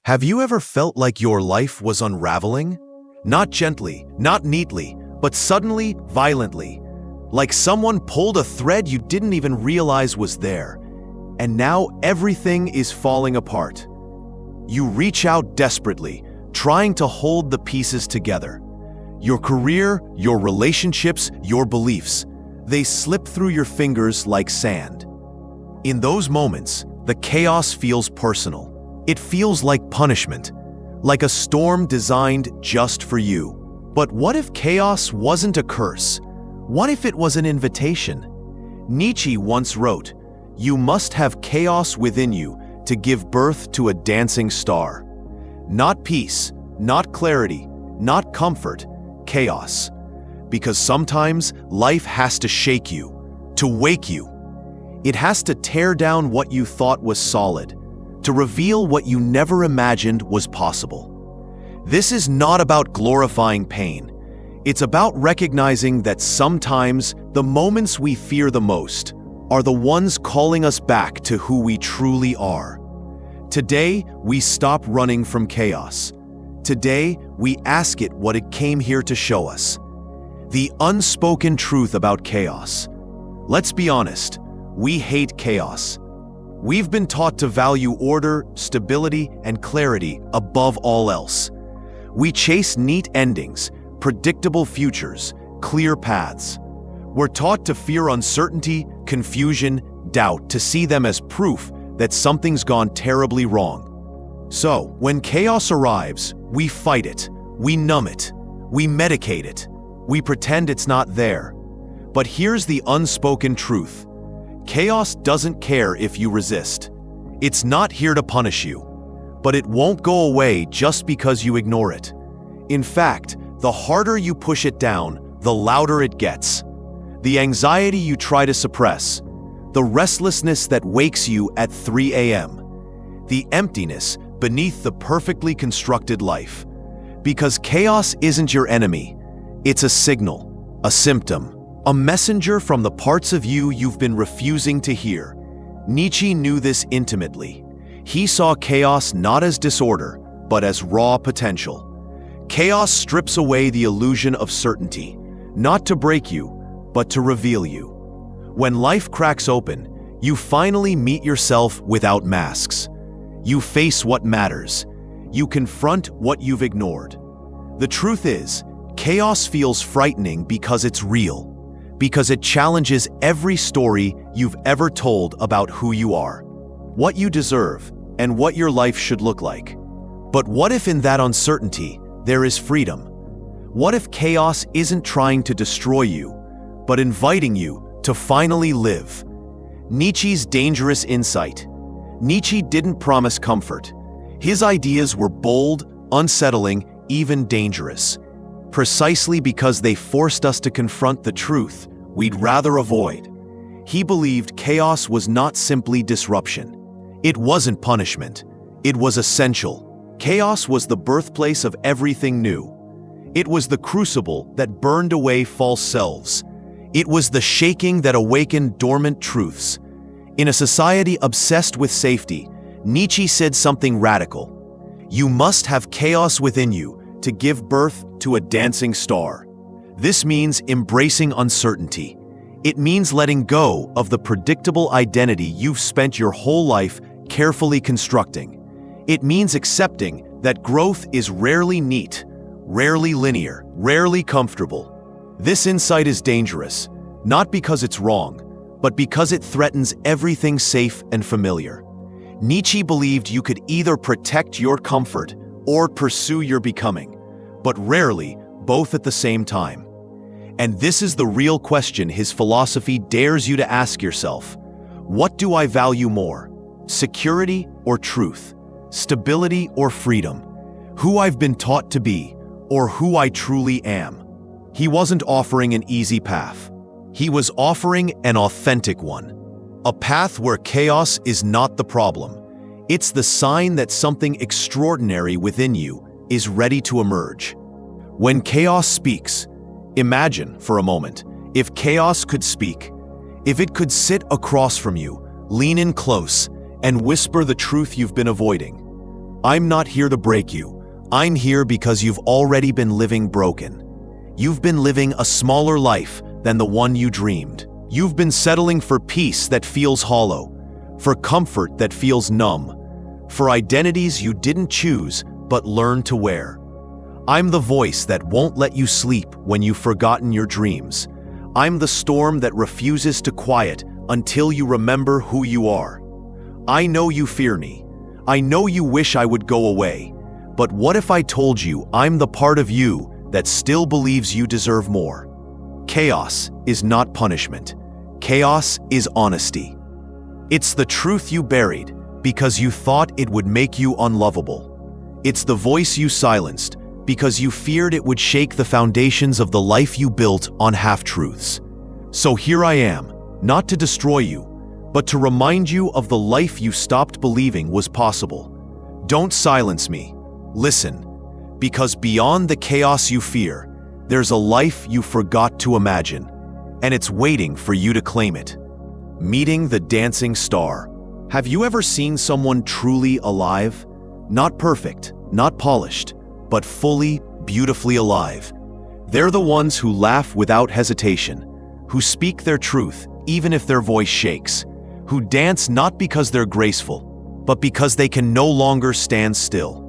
Have you ever felt like your life was unraveling? Not gently, not neatly, but suddenly, violently. Like someone pulled a thread you didn't even realize was there. And now everything is falling apart. You reach out desperately, trying to hold the pieces together. Your career, your relationships, your beliefs, they slip through your fingers like sand. In those moments, the chaos feels personal. It feels like punishment, like a storm designed just for you. But what if chaos wasn't a curse? What if it was an invitation? Nietzsche once wrote, "You must have chaos within you to give birth to a dancing star." Not peace, not clarity, not comfort, chaos. Because sometimes life has to shake you, to wake you. It has to tear down what you thought was solid, to reveal what you never imagined was possible. This is not about glorifying pain. It's about recognizing that sometimes the moments we fear the most are the ones calling us back to who we truly are. Today, we stop running from chaos. Today, we ask it what it came here to show us. The unspoken truth about chaos. Let's be honest, we hate chaos. We've been taught to value order, stability, and clarity above all else. We chase neat endings, predictable futures, clear paths. We're taught to fear uncertainty, confusion, doubt, to see them as proof that something's gone terribly wrong. So, when chaos arrives, we fight it, we numb it, we medicate it, we pretend it's not there. But here's the unspoken truth. Chaos doesn't care if you resist. It's not here to punish you, but it won't go away just because you ignore it. In fact, the harder you push it down, the louder it gets. The anxiety you try to suppress, the restlessness that wakes you at 3 a.m., the emptiness beneath the perfectly constructed life. Because chaos isn't your enemy, it's a signal, a symptom, a messenger from the parts of you you've been refusing to hear. Nietzsche knew this intimately. He saw chaos not as disorder, but as raw potential. Chaos strips away the illusion of certainty, not to break you, but to reveal you. When life cracks open, you finally meet yourself without masks. You face what matters. You confront what you've ignored. The truth is, chaos feels frightening because it's real. Because it challenges every story you've ever told about who you are, what you deserve, and what your life should look like. But what if in that uncertainty, there is freedom? What if chaos isn't trying to destroy you, but inviting you to finally live? Nietzsche's dangerous insight. Nietzsche didn't promise comfort. His ideas were bold, unsettling, even dangerous. Precisely because they forced us to confront the truth we'd rather avoid. He believed chaos was not simply disruption. It wasn't punishment. It was essential. Chaos was the birthplace of everything new. It was the crucible that burned away false selves. It was the shaking that awakened dormant truths. In a society obsessed with safety, Nietzsche said something radical. You must have chaos within you to give birth to a dancing star. This means embracing uncertainty. It means letting go of the predictable identity you've spent your whole life carefully constructing. It means accepting that growth is rarely neat, rarely linear, rarely comfortable. This insight is dangerous, not because it's wrong, but because it threatens everything safe and familiar. Nietzsche believed you could either protect your comfort or pursue your becoming, but rarely both at the same time. And this is the real question his philosophy dares you to ask yourself. What do I value more? Security or truth? Stability or freedom? Who I've been taught to be or who I truly am? He wasn't offering an easy path. He was offering an authentic one. A path where chaos is not the problem. It's the sign that something extraordinary within you is ready to emerge. When chaos speaks, imagine for a moment, if chaos could speak, if it could sit across from you, lean in close, and whisper the truth you've been avoiding. I'm not here to break you. I'm here because you've already been living broken. You've been living a smaller life than the one you dreamed. You've been settling for peace that feels hollow, for comfort that feels numb, for identities you didn't choose but learned to wear. I'm the voice that won't let you sleep when you've forgotten your dreams. I'm the storm that refuses to quiet until you remember who you are. I know you fear me. I know you wish I would go away. But what if I told you I'm the part of you that still believes you deserve more? Chaos is not punishment. Chaos is honesty. It's the truth you buried because you thought it would make you unlovable. It's the voice you silenced because you feared it would shake the foundations of the life you built on half-truths. So here I am, not to destroy you, but to remind you of the life you stopped believing was possible. Don't silence me. Listen, because beyond the chaos you fear, there's a life you forgot to imagine, and it's waiting for you to claim it. Meeting the dancing star. Have you ever seen someone truly alive? Not perfect, not polished, but fully, beautifully alive. They're the ones who laugh without hesitation, who speak their truth even if their voice shakes, who dance not because they're graceful, but because they can no longer stand still.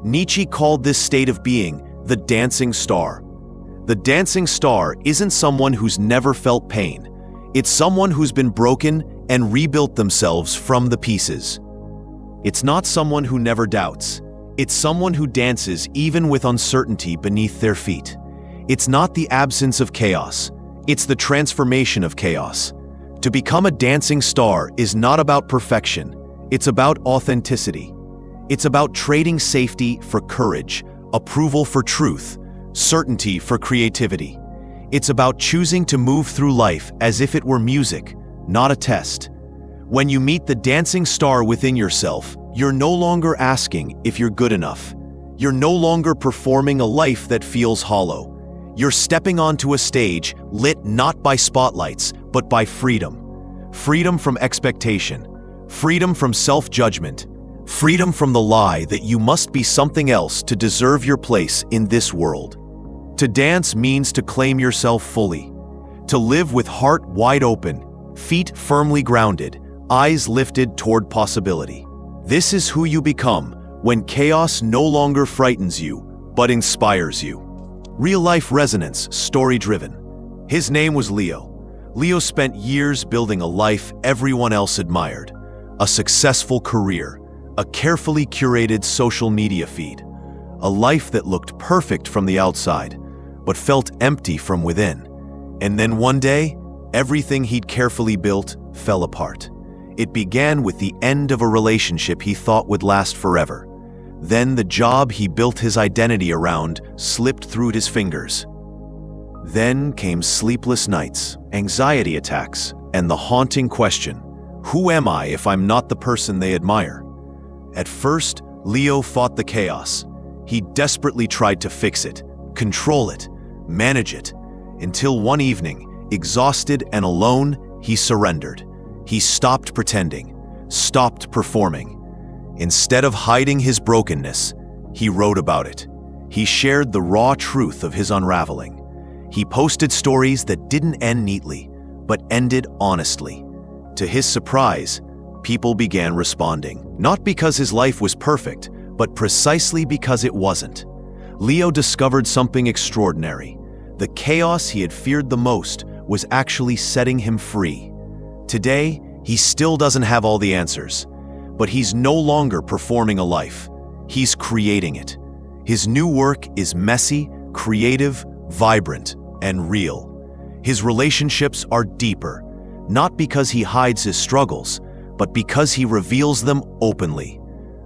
Nietzsche called this state of being the dancing star. The dancing star isn't someone who's never felt pain. It's someone who's been broken and rebuilt themselves from the pieces. It's not someone who never doubts. It's someone who dances even with uncertainty beneath their feet. It's not the absence of chaos. It's the transformation of chaos. To become a dancing star is not about perfection. It's about authenticity. It's about trading safety for courage, approval for truth, certainty for creativity. It's about choosing to move through life as if it were music, not a test. When you meet the dancing star within yourself, you're no longer asking if you're good enough. You're no longer performing a life that feels hollow. You're stepping onto a stage lit not by spotlights, but by freedom. Freedom from expectation. Freedom from self-judgment. Freedom from the lie that you must be something else to deserve your place in this world. To dance means to claim yourself fully. To live with heart wide open, feet firmly grounded, eyes lifted toward possibility. This is who you become when chaos no longer frightens you, but inspires you. Real-life resonance, story-driven. His name was Leo. Leo spent years building a life everyone else admired. A successful career, a carefully curated social media feed. A life that looked perfect from the outside, but felt empty from within. And then one day, everything he'd carefully built fell apart. It began with the end of a relationship he thought would last forever. Then the job he built his identity around slipped through his fingers. Then came sleepless nights, anxiety attacks, and the haunting question, who am I if I'm not the person they admire? At first, Leo fought the chaos. He desperately tried to fix it, control it, manage it, until one evening, exhausted and alone, he surrendered. He stopped pretending, stopped performing. Instead of hiding his brokenness, he wrote about it. He shared the raw truth of his unraveling. He posted stories that didn't end neatly, but ended honestly. To his surprise, people began responding, not because his life was perfect, but precisely because it wasn't. Leo discovered something extraordinary. The chaos he had feared the most was actually setting him free. Today, he still doesn't have all the answers, but he's no longer performing a life. He's creating it. His new work is messy, creative, vibrant, and real. His relationships are deeper, not because he hides his struggles, but because he reveals them openly.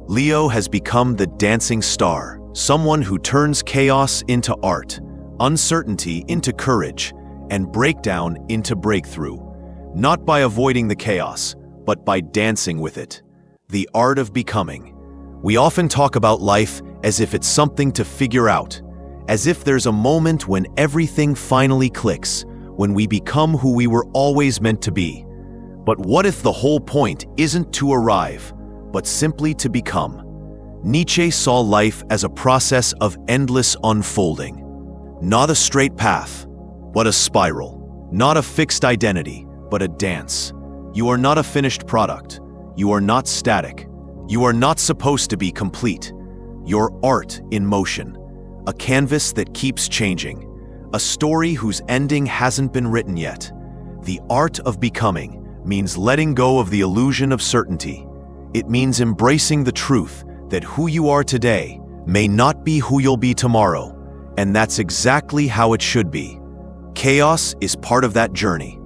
Leo has become the dancing star, someone who turns chaos into art, uncertainty into courage, and breakdown into breakthrough. Not by avoiding the chaos, but by dancing with it. The art of becoming. We often talk about life as if it's something to figure out, as if there's a moment when everything finally clicks, when we become who we were always meant to be. But what if the whole point isn't to arrive, but simply to become? Nietzsche saw life as a process of endless unfolding. Not a straight path, but a spiral. Not a fixed identity, but a dance. You are not a finished product. You are not static. You are not supposed to be complete. You're art in motion, a canvas that keeps changing, a story whose ending hasn't been written yet. The art of becoming means letting go of the illusion of certainty. It means embracing the truth that who you are today may not be who you'll be tomorrow, and that's exactly how it should be. Chaos is part of that journey,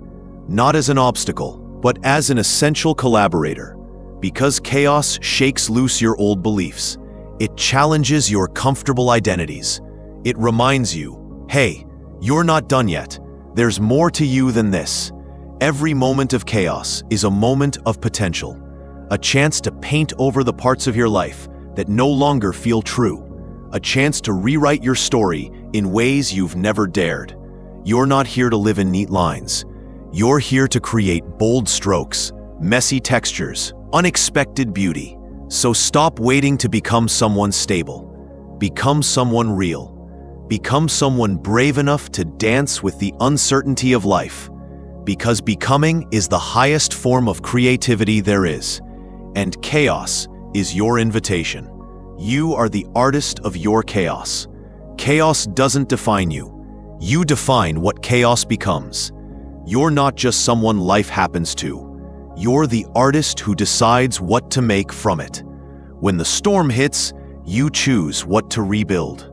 not as an obstacle, but as an essential collaborator. Because chaos shakes loose your old beliefs, it challenges your comfortable identities. It reminds you, hey, you're not done yet. There's more to you than this. Every moment of chaos is a moment of potential, a chance to paint over the parts of your life that no longer feel true, a chance to rewrite your story in ways you've never dared. You're not here to live in neat lines. You're here to create bold strokes, messy textures, unexpected beauty. So stop waiting to become someone stable. Become someone real. Become someone brave enough to dance with the uncertainty of life. Because becoming is the highest form of creativity there is, and chaos is your invitation. You are the artist of your chaos. Chaos doesn't define you. You define what chaos becomes. You're not just someone life happens to. You're the artist who decides what to make from it. When the storm hits, you choose what to rebuild.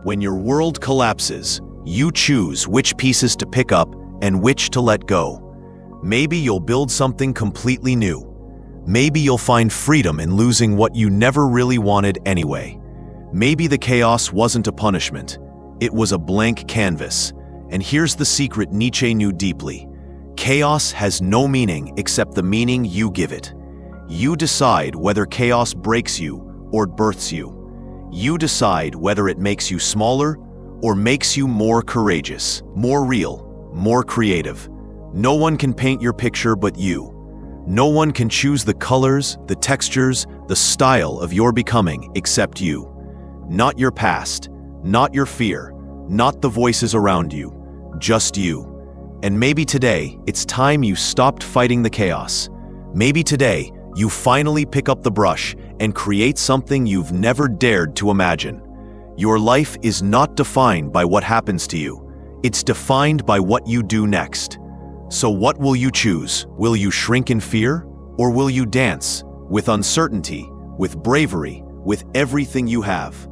When your world collapses, you choose which pieces to pick up and which to let go. Maybe you'll build something completely new. Maybe you'll find freedom in losing what you never really wanted anyway. Maybe the chaos wasn't a punishment. It was a blank canvas. And here's the secret Nietzsche knew deeply. Chaos has no meaning except the meaning you give it. You decide whether chaos breaks you or births you. You decide whether it makes you smaller or makes you more courageous, more real, more creative. No one can paint your picture but you. No one can choose the colors, the textures, the style of your becoming except you. Not your past, not your fear, not the voices around you, just you. And maybe today, it's time you stopped fighting the chaos. Maybe today, you finally pick up the brush and create something you've never dared to imagine. Your life is not defined by what happens to you. It's defined by what you do next. So what will you choose? Will you shrink in fear? Or will you dance with uncertainty, with bravery, with everything you have?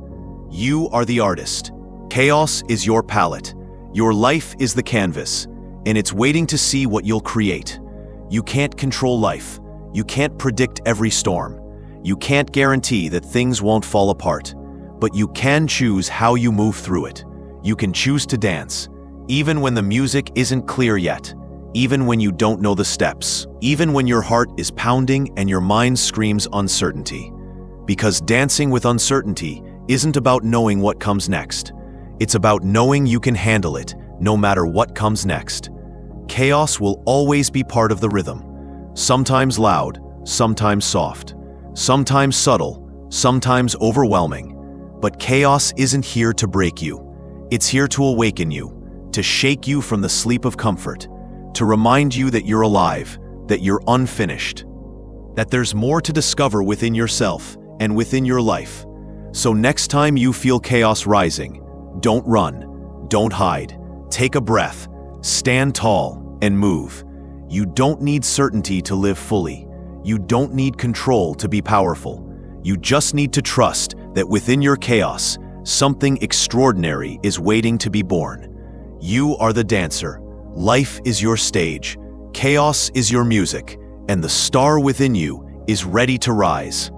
You are the artist. Chaos is your palette. Your life is the canvas, and it's waiting to see what you'll create. You can't control life. You can't predict every storm. You can't guarantee that things won't fall apart. But you can choose how you move through it. You can choose to dance, even when the music isn't clear yet. Even when you don't know the steps, even when your heart is pounding and your mind screams uncertainty. Because dancing with uncertainty isn't about knowing what comes next. It's about knowing you can handle it, no matter what comes next. Chaos will always be part of the rhythm. Sometimes loud, sometimes soft, sometimes subtle, sometimes overwhelming. But chaos isn't here to break you. It's here to awaken you, to shake you from the sleep of comfort, to remind you that you're alive, that you're unfinished, that there's more to discover within yourself and within your life. So next time you feel chaos rising, don't run, don't hide, take a breath, stand tall, and move. You don't need certainty to live fully. You don't need control to be powerful. You just need to trust that within your chaos, something extraordinary is waiting to be born. You are the dancer. Life is your stage, chaos is your music, and the star within you is ready to rise.